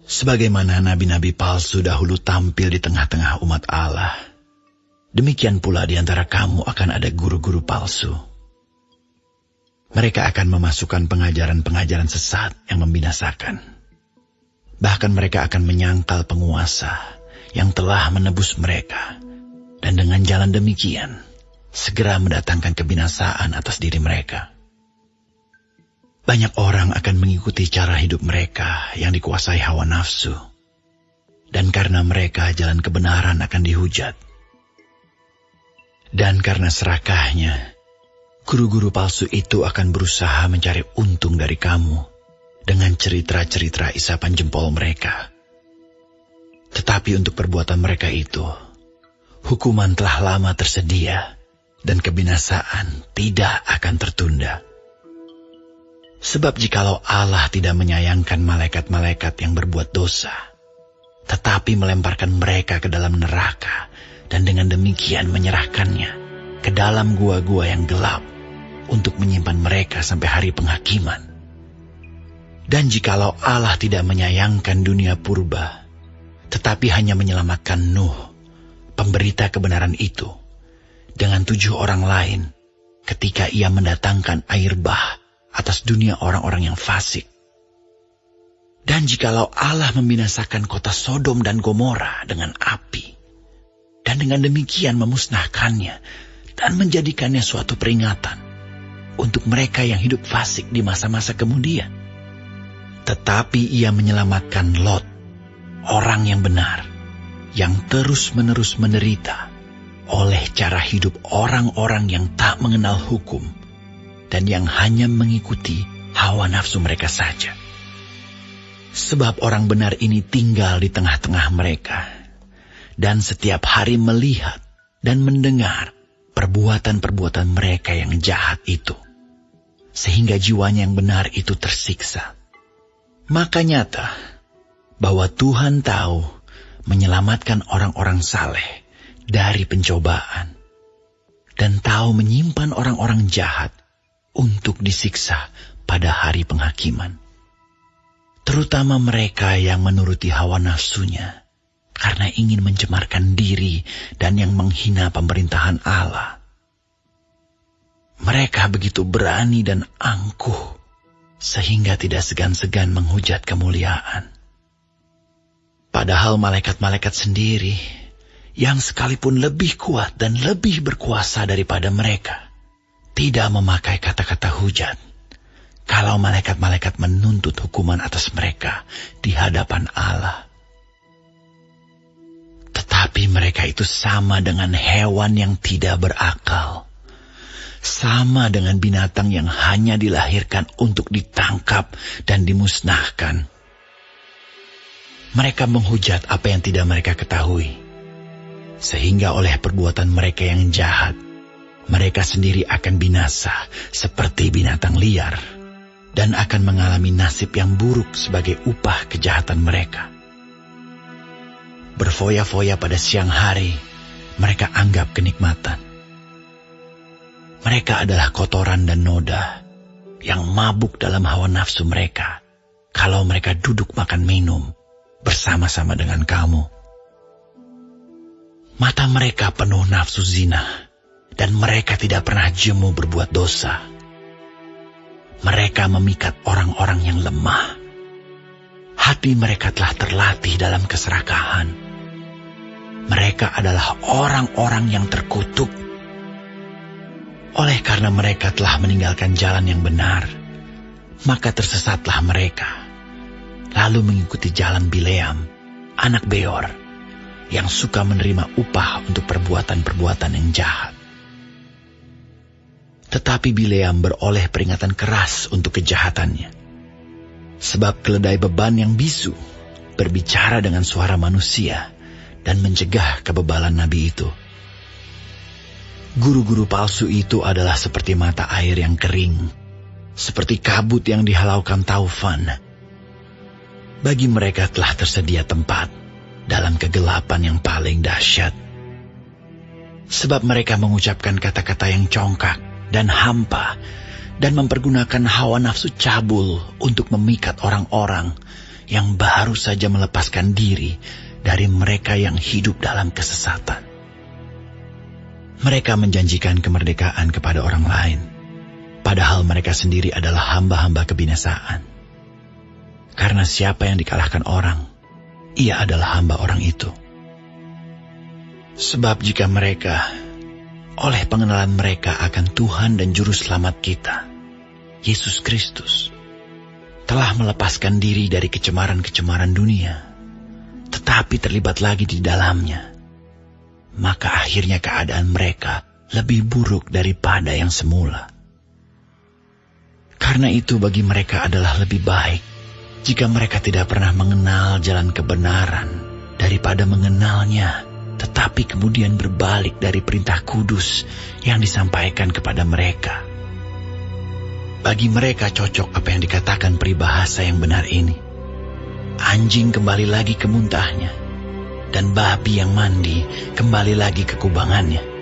Sebagaimana nabi-nabi palsu dahulu tampil di tengah-tengah umat Allah, demikian pula di antara kamu akan ada guru-guru palsu. Mereka akan memasukkan pengajaran-pengajaran sesat yang membinasakan. Bahkan mereka akan menyangkal penguasa yang telah menebus mereka, dan dengan jalan demikian segera mendatangkan kebinasaan atas diri mereka. Banyak orang akan mengikuti cara hidup mereka yang dikuasai hawa nafsu, dan karena mereka jalan kebenaran akan dihujat. Dan karena serakahnya, guru-guru palsu itu akan berusaha mencari untung dari kamu dengan cerita-cerita isapan jempol mereka. Tetapi untuk perbuatan mereka itu, hukuman telah lama tersedia dan kebinasaan tidak akan tertunda. Sebab jikalau Allah tidak menyayangkan malaikat-malaikat yang berbuat dosa, tetapi melemparkan mereka ke dalam neraka, dan dengan demikian menyerahkannya ke dalam gua-gua yang gelap untuk menyimpan mereka sampai hari penghakiman. Dan jikalau Allah tidak menyayangkan dunia purba, tetapi hanya menyelamatkan Nuh, pemberita kebenaran itu, dengan 7 orang lain, ketika ia mendatangkan air bah atas dunia orang-orang yang fasik. Dan jikalau Allah membinasakan kota Sodom dan Gomora dengan api, dan dengan demikian memusnahkannya dan menjadikannya suatu peringatan untuk mereka yang hidup fasik di masa-masa kemudian, tetapi ia menyelamatkan Lot, orang yang benar, yang terus-menerus menderita oleh cara hidup orang-orang yang tak mengenal hukum dan yang hanya mengikuti hawa nafsu mereka saja. Sebab orang benar ini tinggal di tengah-tengah mereka, dan setiap hari melihat dan mendengar perbuatan-perbuatan mereka yang jahat itu, sehingga jiwanya yang benar itu tersiksa. Maka nyata bahwa Tuhan tahu menyelamatkan orang-orang saleh dari pencobaan, dan tahu menyimpan orang-orang jahat untuk disiksa pada hari penghakiman. Terutama mereka yang menuruti hawa nafsunya karena ingin mencemarkan diri dan yang menghina pemerintahan Allah. Mereka begitu berani dan angkuh sehingga tidak segan-segan menghujat kemuliaan. Padahal malaikat-malaikat sendiri yang sekalipun lebih kuat dan lebih berkuasa daripada mereka tidak memakai kata-kata hujat kalau malaikat-malaikat menuntut hukuman atas mereka di hadapan Allah. Tetapi mereka itu sama dengan hewan yang tidak berakal, sama dengan binatang yang hanya dilahirkan untuk ditangkap dan dimusnahkan. Mereka menghujat apa yang tidak mereka ketahui, sehingga oleh perbuatan mereka yang jahat, mereka sendiri akan binasa seperti binatang liar dan akan mengalami nasib yang buruk sebagai upah kejahatan mereka. Berfoya-foya pada siang hari, mereka anggap kenikmatan. Mereka adalah kotoran dan noda yang mabuk dalam hawa nafsu mereka kalau mereka duduk makan minum bersama-sama dengan kamu. Mata mereka penuh nafsu zina, dan mereka tidak pernah jemu berbuat dosa. Mereka memikat orang-orang yang lemah. Hati mereka telah terlatih dalam keserakahan. Mereka adalah orang-orang yang terkutuk. Oleh karena mereka telah meninggalkan jalan yang benar, maka tersesatlah mereka, lalu mengikuti jalan Bileam, anak Beor, yang suka menerima upah untuk perbuatan-perbuatan yang jahat. Tetapi Bileam beroleh peringatan keras untuk kejahatannya. Sebab keledai beban yang bisu berbicara dengan suara manusia dan mencegah kebebalan nabi itu. Guru-guru palsu itu adalah seperti mata air yang kering, seperti kabut yang dihalaukan taufan. Bagi mereka telah tersedia tempat dalam kegelapan yang paling dahsyat. Sebab mereka mengucapkan kata-kata yang congkak dan hampa, dan mempergunakan hawa nafsu cabul untuk memikat orang-orang yang baru saja melepaskan diri dari mereka yang hidup dalam kesesatan. Mereka menjanjikan kemerdekaan kepada orang lain, padahal mereka sendiri adalah hamba-hamba kebinasaan. Karena siapa yang dikalahkan orang, ia adalah hamba orang itu. Sebab jika mereka, oleh pengenalan mereka akan Tuhan dan Juru Selamat kita, Yesus Kristus, telah melepaskan diri dari kecemaran-kecemaran dunia, tetapi terlibat lagi di dalamnya, maka akhirnya keadaan mereka lebih buruk daripada yang semula. Karena itu bagi mereka adalah lebih baik jika mereka tidak pernah mengenal jalan kebenaran daripada mengenalnya, tetapi kemudian berbalik dari perintah kudus yang disampaikan kepada mereka. Bagi mereka cocok apa yang dikatakan peribahasa yang benar ini. Anjing kembali lagi ke muntahnya, dan babi yang mandi kembali lagi ke kubangannya.